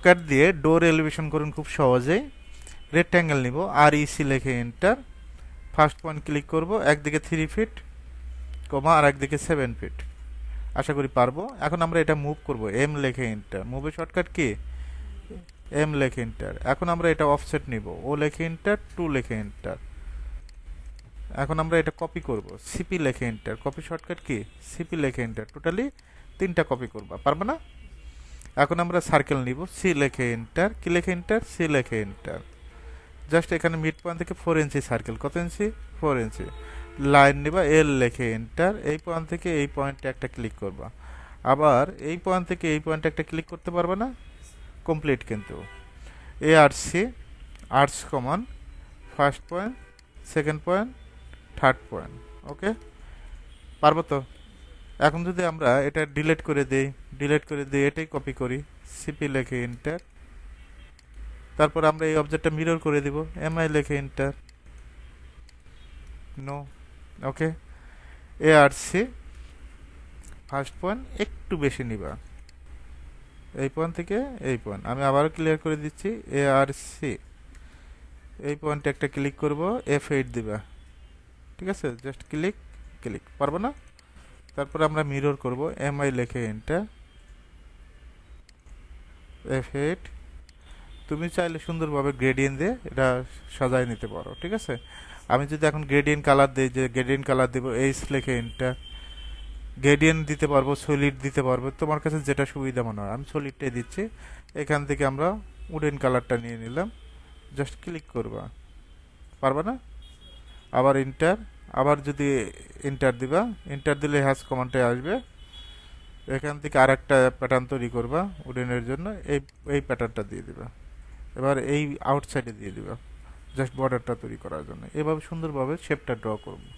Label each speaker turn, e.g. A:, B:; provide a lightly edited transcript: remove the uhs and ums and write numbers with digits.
A: AutoCAD দিয়ে ডোর elevation করুন খুব সহজেই। রেক্ট্যাঙ্গেল নিব, আর ইসি লিখে এন্টার। ফার্স্ট পয়েন্ট ক্লিক করব, একদিকে 3 ফিট কমা আর একদিকে 7 ফিট। আশা করি পারবো। এখন আমরা এটা মুভ করব, এম লিখে এন্টার। মুভের shortcut key? এম লিখে এন্টার। এখন আমরা এটা অফসেট নিব, ও লিখে এন্টার, 2 লিখে এন্টার। এখন আমরা এটা কপি করব, সিপি লিখে enter. Copy shortcut key? CP লিখে এন্টার। টোটালি 3টা কপি করবা, পারবে না? এখন আমরা সার্কেল নিব, সি লিখে এন্টার। কি লিখে এন্টার? সি লিখে এন্টার। জাস্ট এখানে মিড পয়েন্ট থেকে 4 ইঞ্চি সার্কেল। কত ইঞ্চি? 4 ইঞ্চি। লাইন নিবা, এল লিখে এন্টার। এই পয়েন্ট থেকে এই পয়েন্টে একটা ক্লিক করবা। আবার এই পয়েন্ট থেকে এই পয়েন্টে একটা ক্লিক করতে পারবে না? কমপ্লিট কিন্তু। এ আর সি, arts common, first point, second point, third point. Okay, পারবো তো? এখন যদি আমরা এটা ডিলিট করে দিই, এটাই কপি করি, সিপি লিখে এন্টার। তারপর আমরা এই অবজেক্টটা মিরর করে দিব, এমআই লিখে এন্টার। নো। ওকে, এ আর সি, ফার্স্ট পয়েন্ট একটু বেশি নিবা, এই পয়েন্ট থেকে এই পয়েন্ট। আমি আবারও ক্লিয়ার করে দিচ্ছি, এ আর সি, এই পয়েন্টে একটা ক্লিক করব, F8 দিবা। ঠিক আছে, জাস্ট ক্লিক ক্লিক। পারবো না? তারপর আমরা মিরর করব, এমআই লিখে এন্টার, F8। তুমি চাইলে সুন্দরভাবে গ্রেডিয়েন্ট দিয়ে এটা সাজায় নিতে পারো। ঠিক আছে, আমি যদি এখন গ্রেডিয়েন্ট কালার দিই, যে গ্রেডিয়েন্ট কালার দিব, এইচ লিখে এন্টার। গ্রেডিয়েন্ট দিতে পারবো, সলিড দিতে পারবো, তোমার কাছে যেটা সুবিধা মনে হয়। আমি সলিডটাই দিচ্ছি। এখান থেকে আমরা উডেন কালারটা নিয়ে নিলাম, জাস্ট ক্লিক করবা। পারবা না? আবার ইন্টার। আবার যদি ইন্টার দিবা, ইন্টার দিলে হ্যাশ কমান্ডে আসবে। এখান থেকে আর একটা প্যাটার্ন তৈরি করবা উডেনের জন্য, এই প্যাটার্নটা দিয়ে দিবা। এবার এই আউটসাইডে দিয়ে দিবা, জাস্ট বর্ডারটা তৈরি করার জন্য। এভাবে সুন্দরভাবে শেপটা ড্র করবো।